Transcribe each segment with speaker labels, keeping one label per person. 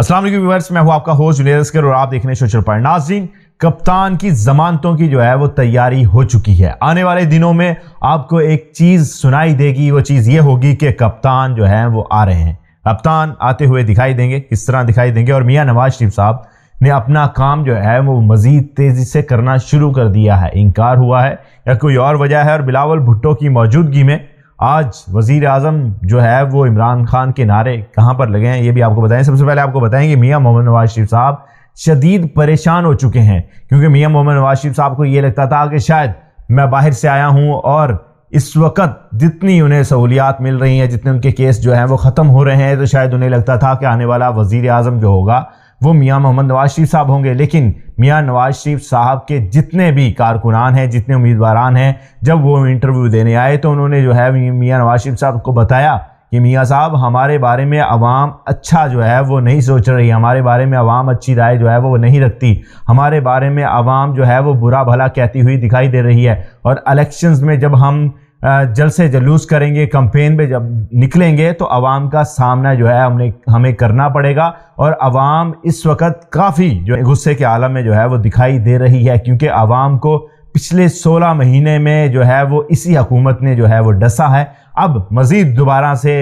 Speaker 1: अस्सलाम वालेकुम व्यूअर्स, मैं हूं आपका होस्ट जुनैद अस्कर और आप देख रहे हैं सोशल पॉइंट। नाज़रीन, कप्तान की जमानतों की जो है वो तैयारी हो चुकी है। आने वाले दिनों में आपको एक चीज सुनाई देगी, वो चीज ये होगी कि कप्तान जो है वो आ रहे हैं। कप्तान आते हुए दिखाई देंगे, किस तरह दिखाई देंगे। और मियां नवाज शरीफ साहब ने अपना काम जो है वो मजीद तेजी से करना शुरू कर दिया है। इनकार हुआ है या कोई और वजह है? और बिलावल भुट्टो की मौजूदगी में आज वजीर आज़म जो है वो इमरान खान के नारे कहाँ पर लगे हैं ये भी आपको बताएं। सबसे पहले आपको बताएं कि मियां मोहम्मद नवाज शरीफ साहब शदीद परेशान हो चुके हैं, क्योंकि मियां मोहम्मद नवाज शरीफ साहब को ये लगता था कि शायद मैं बाहर से आया हूँ और इस वक्त जितनी उन्हें सहूलियात मिल रही हैं, जितने उनके केस जो हैं वो ख़त्म हो रहे हैं, तो शायद उन्हें लगता था कि आने वाला वजीर आज़म जो होगा वो मियां मोहम्मद नवाज शरीफ साहब होंगे। लेकिन मियां नवाज शरीफ साहब के जितने भी कारकुनान हैं, जितने उम्मीदवारान हैं, जब वो इंटरव्यू देने आए तो उन्होंने जो है मियां नवाज शरीफ साहब को बताया कि मियां साहब, हमारे बारे में अवाम अच्छा जो है वो नहीं सोच रही, हमारे बारे में अवाम अच्छी राय जो है वो नहीं रखती, हमारे बारे में अवाम जो है वो बुरा भला कहती हुई दिखाई दे रही है। और इलेक्शंस में जब हम जल्द से जलूस करेंगे, कैंपेन पे जब निकलेंगे तो अवाम का सामना जो है हमें करना पड़ेगा। और अवाम इस वक्त काफ़ी जो गुस्से के आलम में जो है वो दिखाई दे रही है, क्योंकि अवाम को पिछले 16 महीने में जो है वो इसी हुकूमत ने जो है वो डसा है। अब मज़ीद दोबारा से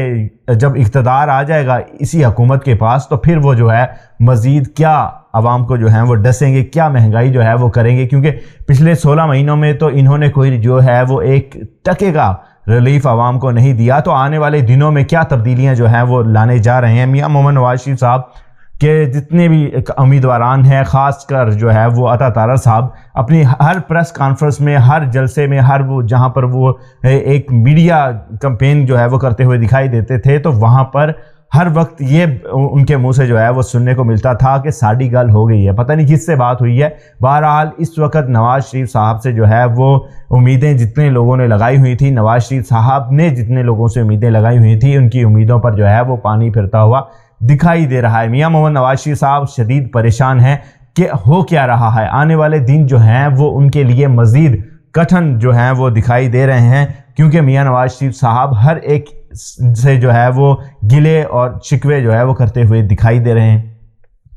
Speaker 1: जब इक़्तिदार आ जाएगा इसी हुकूमत के पास, तो फिर वो जो है मज़ीद क्या अवाम को जो है वो डसेंगे, क्या महंगाई जो है वो करेंगे, क्योंकि पिछले 16 महीनों में तो इन्होंने कोई जो है वो एक टके का रिलीफ अवाम को नहीं दिया। तो आने वाले दिनों में क्या तब्दीलियां जो हैं वो लाने जा रहे हैं। मियां मोहम्मद नवाज शरीफ साहब के जितने भी उम्मीदवारान हैं, ख़ासकर जो है वो अता तारर साहब अपनी हर प्रेस कॉन्फ्रेंस में, हर जलसे में, हर वो जहाँ पर वो एक मीडिया कैंपेन जो है वो करते हुए दिखाई देते थे, तो वहाँ पर हर वक्त ये उनके मुंह से जो है वो सुनने को मिलता था कि साड़ी गल हो गई है, पता नहीं किससे बात हुई है। बहरहाल इस वक्त नवाज शरीफ साहब से जो है वो उम्मीदें जितने लोगों ने लगाई हुई थी, नवाज शरीफ साहब ने जितने लोगों से उम्मीदें लगाई हुई थी, उनकी उम्मीदों पर जो है वो पानी फिरता हुआ दिखाई दे रहा है। मियां मोहम्मद नवाज शरीफ साहब शदीद परेशान हैं कि हो क्या रहा है। आने वाले दिन जो हैं वो उनके लिए मज़ीद कठिन जो हैं वो दिखाई दे रहे हैं, क्योंकि मियां नवाज शरीफ साहब हर एक से जो है वो गिले और शिकवे जो है वो करते हुए दिखाई दे रहे हैं।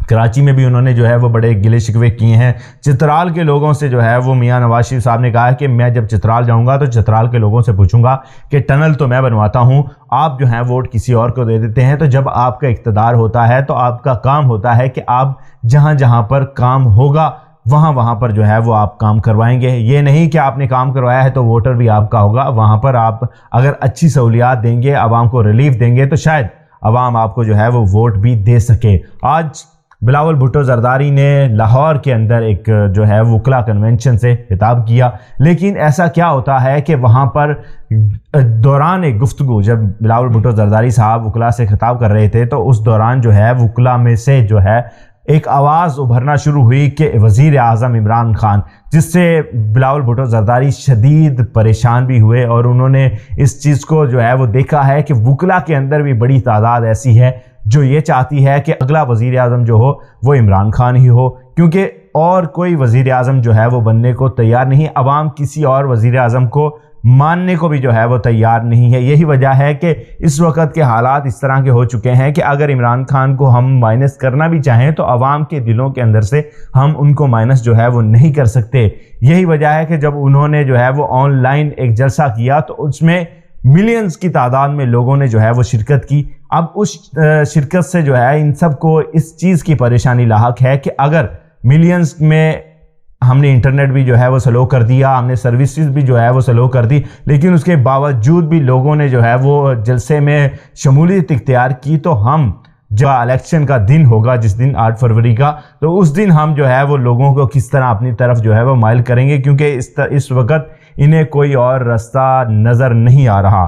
Speaker 1: कराची में भी उन्होंने जो है वो बड़े गिले शिकवे किए हैं। चित्राल के लोगों से जो है वो मियां नवाज शरीफ साहब ने कहा है कि मैं जब चित्राल जाऊंगा तो चित्राल के लोगों से पूछूंगा कि टनल तो मैं बनवाता हूं, आप जो है वोट किसी और को दे देते हैं। तो जब आपका इक़्तिदार होता है तो आपका काम होता है कि आप जहां जहां पर काम होगा वहाँ पर जो है वो आप काम करवाएंगे। ये नहीं कि आपने काम करवाया है तो वोटर भी आपका होगा। वहाँ पर आप अगर अच्छी सहूलियात देंगे, आवाम को रिलीफ देंगे, तो शायद आवाम आपको जो है वो वोट भी दे सके। आज बिलावल भुट्टो जरदारी ने लाहौर के अंदर एक जो है वकला कन्वेंशन से खिताब किया, लेकिन ऐसा क्या होता है कि वहाँ पर दौरान एक गुफ्तगू जब बिलावल भुट्टो जरदारी साहब वकला से खिताब कर रहे थे, तो उस दौरान जो है वकला में से जो है एक आवाज़ उभरना शुरू हुई कि वज़ीर आज़म इमरान खान, जिससे बिलावल भुट्टो जरदारी शदीद परेशान भी हुए। और उन्होंने इस चीज़ को जो है वो देखा है कि वकला के अंदर भी बड़ी तादाद ऐसी है जो ये चाहती है कि अगला वज़ीर आज़म जो हो वो इमरान खान ही हो, क्योंकि और कोई वज़ीर आज़म जो है वो बनने को तैयार नहीं। अवाम किसी और वज़ीर आज़म को मानने को भी जो है वो तैयार नहीं है। यही वजह है कि इस वक्त के हालात इस तरह के हो चुके हैं कि अगर इमरान खान को हम माइनस करना भी चाहें तो अवाम के दिलों के अंदर से हम उनको माइनस जो है वो नहीं कर सकते। यही वजह है कि जब उन्होंने जो है वो ऑनलाइन एक जलसा किया तो उसमें मिलियंस की तादाद में लोगों ने जो है वो शिरकत की। अब उस शिरकत से जो है इन सब को इस चीज़ की परेशानी लाहक है कि अगर मिलियंस में हमने इंटरनेट भी जो है वो स्लो कर दिया, हमने सर्विसेज भी जो है वो स्लो कर दी, लेकिन उसके बावजूद भी लोगों ने जो है वो जलसे में शमूलियत इख्तियार की, तो हम जो इलेक्शन का दिन होगा जिस दिन 8 फरवरी का, तो उस दिन हम जो है वो लोगों को किस तरह अपनी तरफ जो है वो माइल करेंगे, क्योंकि इस वक्त इन्हें कोई और रास्ता नज़र नहीं आ रहा।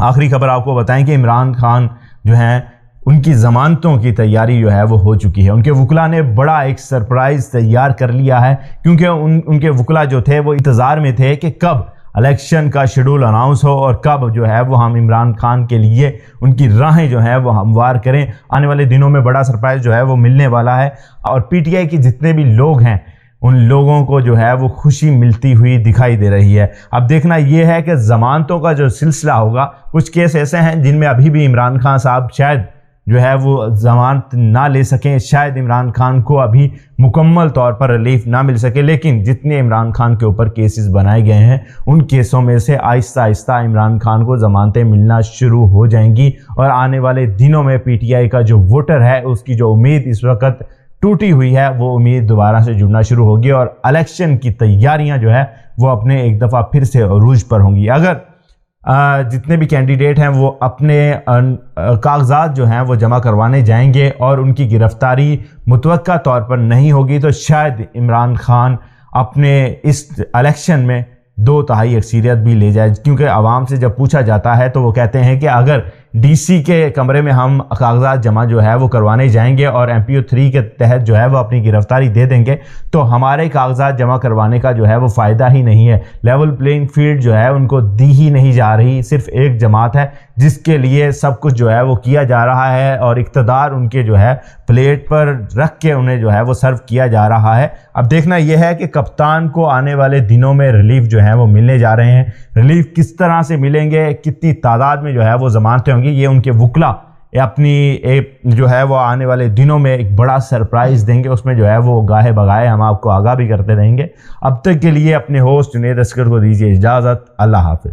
Speaker 1: आखिरी खबर आपको बताएं कि इमरान खान जो हैं उनकी ज़मानतों की तैयारी जो है वो हो चुकी है। उनके वकला ने बड़ा एक सरप्राइज़ तैयार कर लिया है, क्योंकि उनके वकला जो थे वो इंतज़ार में थे कि कब इलेक्शन का शेड्यूल अनाउंस हो और कब जो है वो हम इमरान खान के लिए उनकी राहें जो है वो हमवार करें। आने वाले दिनों में बड़ा सरप्राइज़ जो है वो मिलने वाला है, और पीटीआई के जितने भी लोग हैं उन लोगों को जो है वो खुशी मिलती हुई दिखाई दे रही है। अब देखना यह है कि ज़मानतों का जो सिलसिला होगा, कुछ केस ऐसे हैं जिनमें अभी भी इमरान खान साहब शायद جو ہے وہ ضمانت نہ لے سکیں، شاید عمران خان کو ابھی مکمل طور پر ریلیف نہ مل سکے، لیکن جتنے عمران خان کے اوپر کیسز بنائے گئے ہیں ان کیسوں میں سے آہستہ آہستہ عمران خان کو ضمانتیں ملنا شروع ہو جائیں گی، اور آنے والے دنوں میں پی ٹی آئی کا جو ووٹر ہے اس کی جو امید اس وقت ٹوٹی ہوئی ہے وہ امید دوبارہ سے جڑنا شروع ہوگی، اور الیکشن کی تیاریاں جو ہے وہ اپنے ایک دفعہ پھر سے عروج پر ہوں گی۔ اگر جتنے بھی کینڈیڈیٹ ہیں وہ اپنے کاغذات جو ہیں وہ جمع کروانے جائیں گے اور ان کی گرفتاری متوقع طور پر نہیں ہوگی، تو شاید عمران خان اپنے اس الیکشن میں 2/3 اکثریت بھی لے جائے، کیونکہ عوام سے جب پوچھا جاتا ہے تو وہ کہتے ہیں کہ اگر ڈی سی کے کمرے میں ہم کاغذات جمع جو ہے وہ کروانے جائیں گے اور ایم پی او 3 کے تحت جو ہے وہ اپنی گرفتاری دے دیں گے تو ہمارے کاغذات جمع کروانے کا جو ہے وہ فائدہ ہی نہیں ہے، لیول پلینگ فیلڈ جو ہے ان کو دی ہی نہیں جا رہی، صرف ایک جماعت ہے جس کے لیے سب کچھ جو ہے وہ کیا جا رہا ہے اور اقتدار ان کے جو ہے پلیٹ پر رکھ کے انہیں جو ہے وہ سرو کیا جا رہا ہے۔ اب دیکھنا یہ ہے کہ کپتان کو آنے والے دنوں میں ریلیف جو ہے وہ ملنے جا رہے ہیں، ریلیف کس طرح سے ملیں گے، کتنی تعداد میں جو ہے وہ ضمانتیں ہوں گی، یہ ان کے وکلا اپنی جو ہے وہ آنے والے دنوں میں ایک بڑا سرپرائز دیں گے، اس میں جو ہے وہ گاہے بگاہے ہم آپ کو آگاہ بھی کرتے رہیں گے۔ اب تک کے لیے اپنے ہوسٹ جنید اسکر کو دیجیے اجازت، اللہ حافظ۔